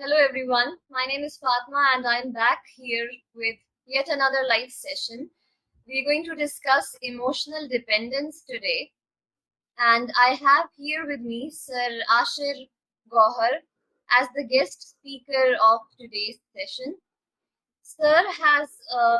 Hello everyone, my name is Fatma and I'm back here with yet another live session. We're going to discuss emotional dependence today, and I have here with me Sir Asher Gohar as the guest speaker of today's session. Sir has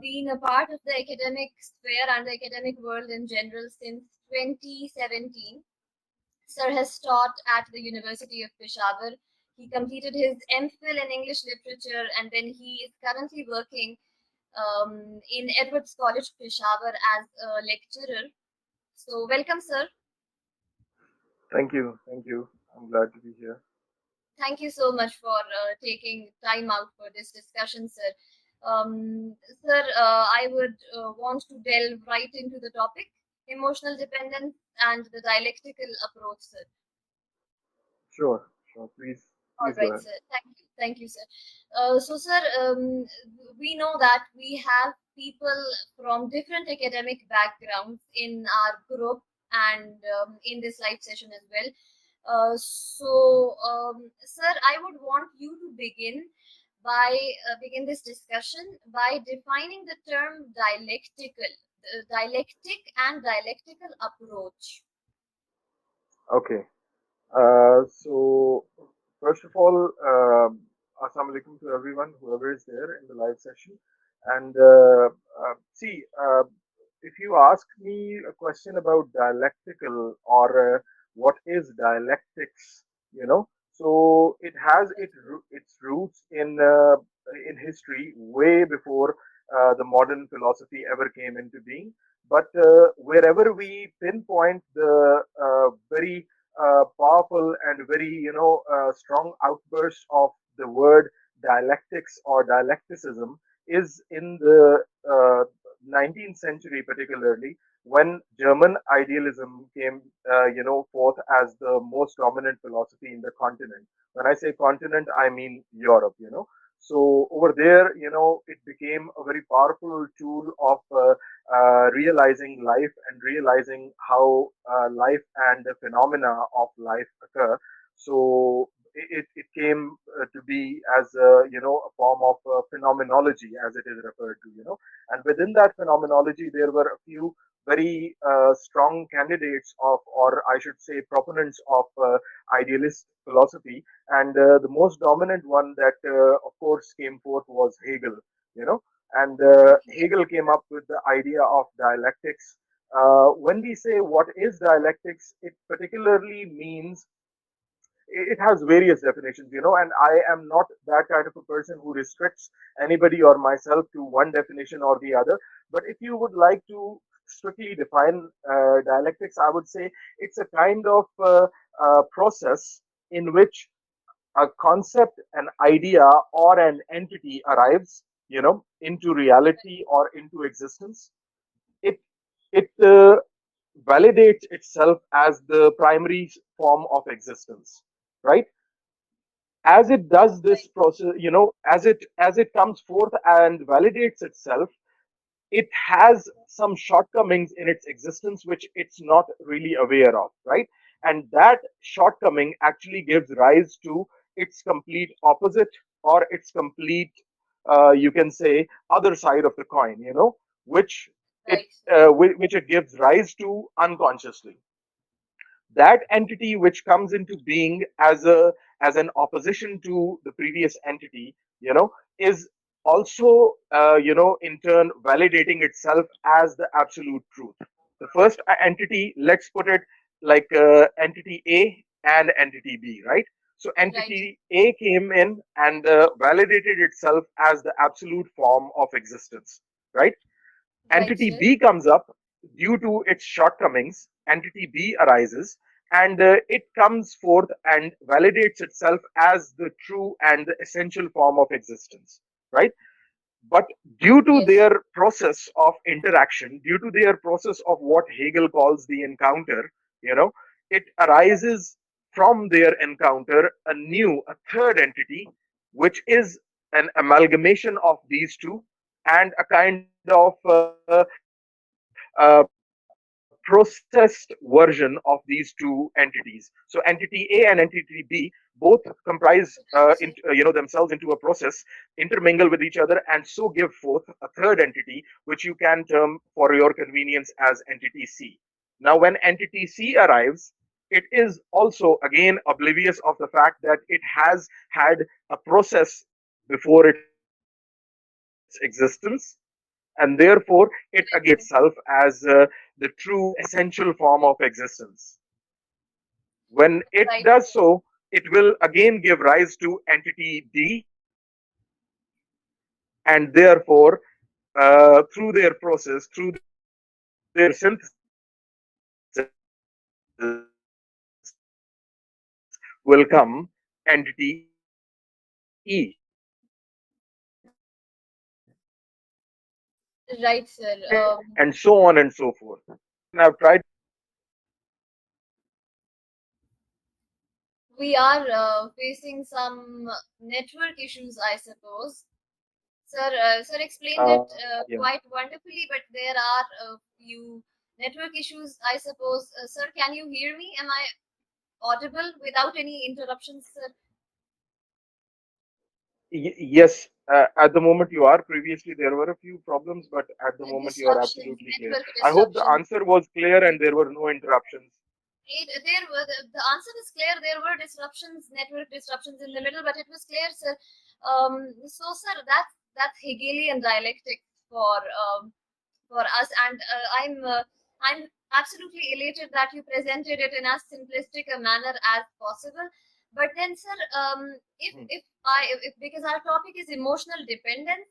been a part of the academic sphere and the academic world in general since 2017. Sir has taught at the University of Peshawar. He completed his MPhil in English literature, and then he is currently working in Edwardes College Peshawar as a lecturer. So, welcome, sir. Thank you. Thank you. I'm glad to be here. Thank you so much for taking time out for this discussion, sir. Sir, I would want to delve right into the topic emotional dependence and the dialectical approach, sir. Sure, sure. All Please go right, ahead. sir. Thank you, sir. Sir, we know that we have people from different academic backgrounds in our group and in this live session as well. Sir, I would want you to begin this discussion by defining the term dialectic and dialectical approach. Okay. So first of all, assalamu alaikum to everyone, whoever is there in the live session. And see, if you ask me a question about dialectical or what is dialectics, so it has its roots in history way before the modern philosophy ever came into being. But wherever we pinpoint the very powerful and very strong outburst of the word dialectics or dialecticism is in the 19th century, particularly when German idealism came forth as the most dominant philosophy in the continent. When I say continent, I mean Europe. So over there, it became a very powerful tool of realizing life and realizing how life and the phenomena of life occur. So it came to be as a form of phenomenology, as it is referred to. And within that phenomenology, there were a few very strong candidates of, or I should say, proponents of idealist philosophy. And the most dominant one that, of course, came forth was Hegel. You know, and Hegel came up with the idea of dialectics. When we say what is dialectics, it particularly means it has various definitions, and I am not that kind of a person who restricts anybody or myself to one definition or the other. But if you would like to strictly define dialectics, I would say it's a kind of process in which a concept, an idea, or an entity arrives, into reality or into existence. It validates itself as the primary form of existence, right? As it does this process, as it comes forth and validates itself, it has some shortcomings in its existence which it's not really aware of, right? And that shortcoming actually gives rise to its complete opposite, or its complete, you can say, other side of the coin, which it Right, which it gives rise to unconsciously. That entity which comes into being as an opposition to the previous entity, is also in turn validating itself as the absolute truth. The first entity, let's put it like entity A and entity B, right? So right, entity A came in and validated itself as the absolute form of existence, right? right, Entity sir. B comes up. Due to its shortcomings, entity B arises, and it comes forth and validates itself as the true and the essential form of existence, right? But due to Yes, their process of interaction, due to their process of what Hegel calls the encounter, it arises from their encounter a third entity, which is an amalgamation of these two and a kind of processed version of these two entities. So entity A and entity B, both both comprise Right, sir. themselves into a process, intermingle with each other, and so give forth a third entity, which you can term for your convenience as entity C. Now, when entity C arrives, it is also again oblivious of the fact that it has had a process before its existence, and therefore it again itself as the true essential form of existence. When it does Right, so, it will again give rise to entity D, and therefore, through their process, through their synthesis, will come entity E. right, sir. Okay, and so on and so forth. And I've tried. We are facing some network issues, I suppose. Sir explained it Yeah. quite wonderfully, but there are a few network issues, I suppose. Sir, can you hear me? Am I audible without any interruptions, sir? Yes, at the moment you are. Previously, there were a few problems, but at the moment you are Disruptions, absolutely clear. network I hope the disruptions. answer was clear and there were no interruptions. There were the answer is clear. There were disruptions, network disruptions in the middle, but it was clear, sir. So, sir, that's Hegelian dialectics for us, and I'm absolutely elated that you presented it in as simplistic a manner as possible. But then, sir, Hmm. if because our topic is emotional dependence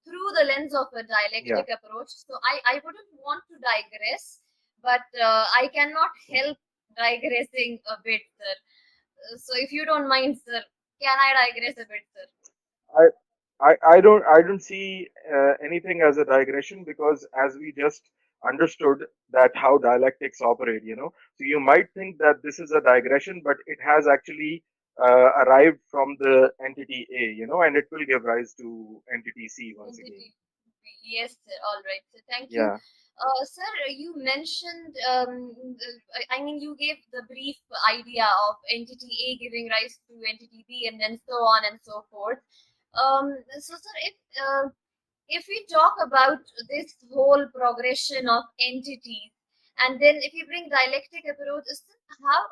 through the lens of a dialectic Yeah. approach, so I wouldn't want to digress, but I cannot Hmm. help digressing a bit, sir. So if you don't mind, sir, can I digress a bit, sir? I, I don't see anything as a digression, because as we just understood that how dialectics operate, so you might think that this is a digression, but it has actually arrived from the entity A, and it will give rise to entity C once again. Entity. Yes, sir. All right. So thank you. Yeah. Sir, you mentioned, I mean, you gave the brief idea of entity A giving rise to entity B and then so on and so forth. So, sir, if we talk about this whole progression of entities, and then if you bring dialectic approach, how,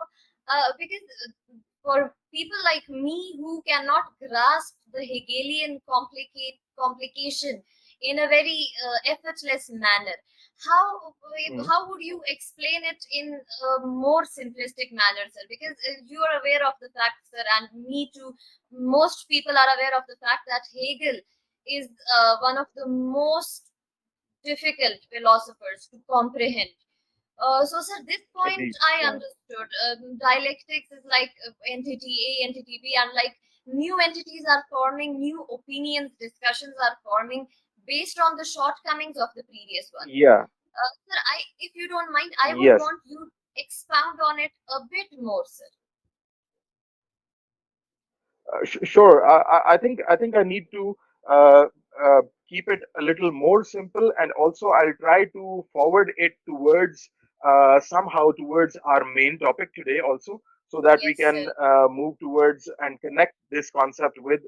because for people like me who cannot grasp the Hegelian complication in a very effortless manner, how Hmm. how would you explain it in a more simplistic manner, sir? Because you are aware of the fact, sir, and me too. Most people are aware of the fact that Hegel is one of the most difficult philosophers to comprehend. So, sir, this point Indeed. I Yeah. understood. Dialectics is like entity A, entity B, and like new entities are forming, new opinions, discussions are forming based on the shortcomings of the previous one. Yeah. Sir, if you don't mind, I would Yes. want you to expound on it a bit more, sir. Sure. I think I need to uh, uh, keep it a little more simple, and also I'll try to forward it towards somehow towards our main topic today, also, so that we Yes, can sir. move towards and connect this concept with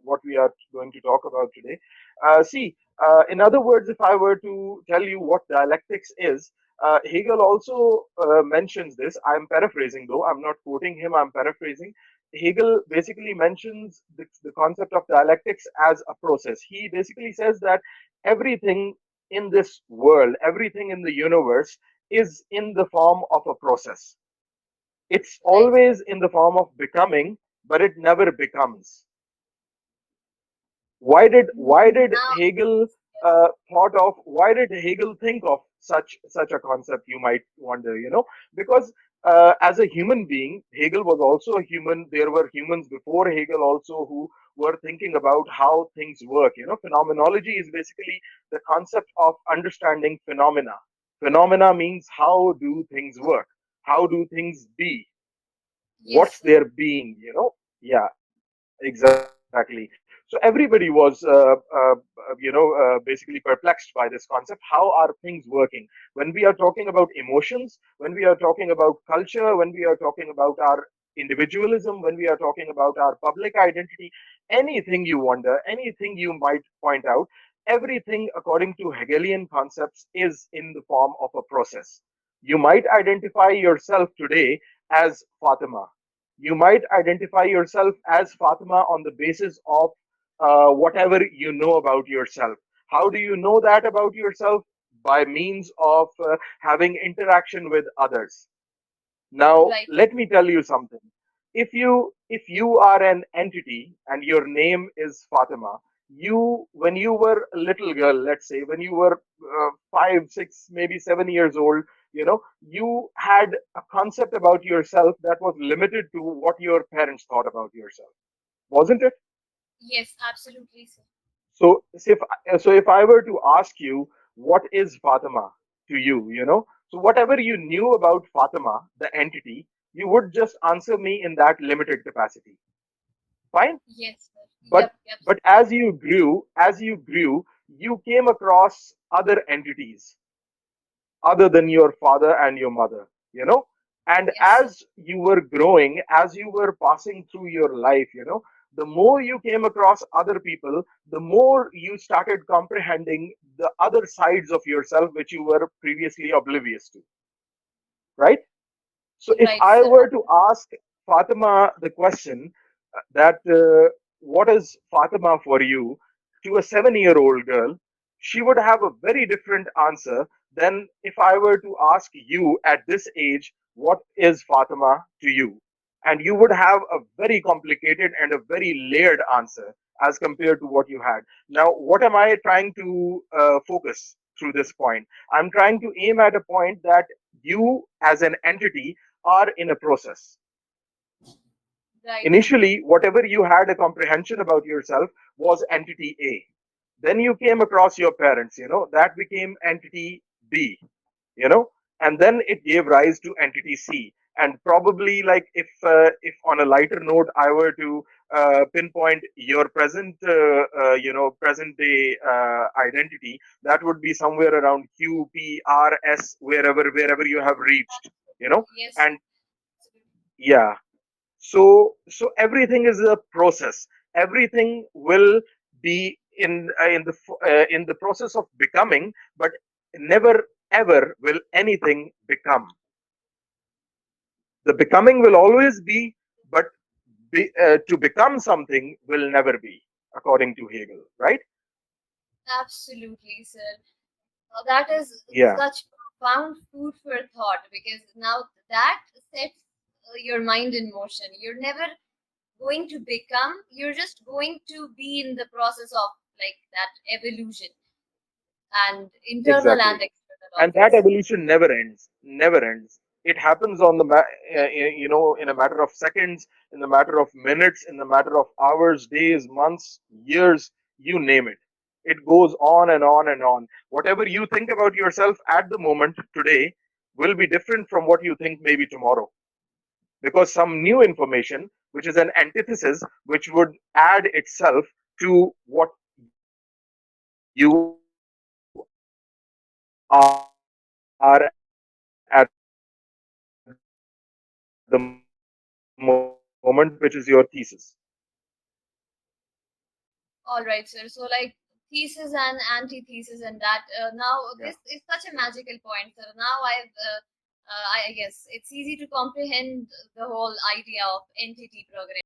what we are going to talk about today. See, in other words, if I were to tell you what dialectics is, Hegel also mentions this. I'm paraphrasing, though. I'm not quoting him. I'm paraphrasing. Hegel basically mentions the concept of dialectics as a process. He basically says that everything in this world, everything in the universe is in the form of a process. It's Right, sir. always in the form of becoming, but it never becomes. Why did Now, Hegel yes, why did Hegel think of such a concept, you might wonder, because as a human being, Hegel was also a human. There were humans before Hegel also who were thinking about how things work. Phenomenology is basically the concept of understanding phenomena. Phenomena means how do things work, how do things be, yes, what's sir. their being. Yeah, exactly. So everybody was basically perplexed by this concept. How are things working when we are talking about emotions, when we are talking about culture, when we are talking about our individualism, when we are talking about our public identity, anything you wonder, anything you might point out, everything according to Hegelian concepts is in the form of a process. You might identify yourself today as Fatima. You might identify yourself as Fatima on the basis of whatever you know about yourself. How do you know that about yourself? By means of having interaction with others. Now, Right. let me tell you something. If you are an entity and your name is Fatima, you when you were a little girl, let's say when you were 5, 6, maybe 7 years old, you had a concept about yourself that was limited to what your parents thought about yourself, wasn't it? Yes, absolutely, sir. So if I were to ask you what is Fatima to you, so whatever you knew about Fatima, the entity, you would just answer me in that limited capacity. Fine. Yes, sir. But Yep, yep. but as you grew, you came across other entities other than your father and your mother, and Yes, sir. as you were growing, as you were passing through your life, the more you came across other people, the more you started comprehending the other sides of yourself which you were previously oblivious to, right? So if Right, I sir. were to ask Fatima the question that what is Fatima for you to a 7-year-old girl, she would have a very different answer than if I were to ask you at this age, what is Fatima to you? And you would have a very complicated and a very layered answer as compared to what you had. Now, what am I trying to focus through this point? I'm trying to aim at a point that you as an entity are in a process. Right, sir. Initially, whatever you had a comprehension about yourself was entity A. Then you came across your parents, that became entity B, you know, and then it gave rise to entity C. And probably, like, if on a lighter note, I were to pinpoint your present day identity, that would be somewhere around Q, P, R, S, wherever you have reached, Yes, and yeah, so everything is a process. Everything will be in the process of becoming, but never ever will anything become. The becoming will always be, but to become something will never be, according to Hegel, right? absolutely, sir. That is Yeah, such profound food for thought because now that sets your mind in motion. You're never going to become, you're just going to be in the process of like that evolution and internal and exactly. external, And that obviously. evolution never ends. It happens on in a matter of seconds, in the matter of minutes, in the matter of hours, days, months, years, you name it. It goes on and on and on. Whatever you think about yourself at the moment today will be different from what you think maybe tomorrow, because some new information, which is an antithesis, which would add itself to what you are at the moment, which is your thesis, All right, sir. So, like thesis and antithesis, and that now yeah. this is such a magical point, sir. Now I guess it's easy to comprehend the whole idea of entity programming.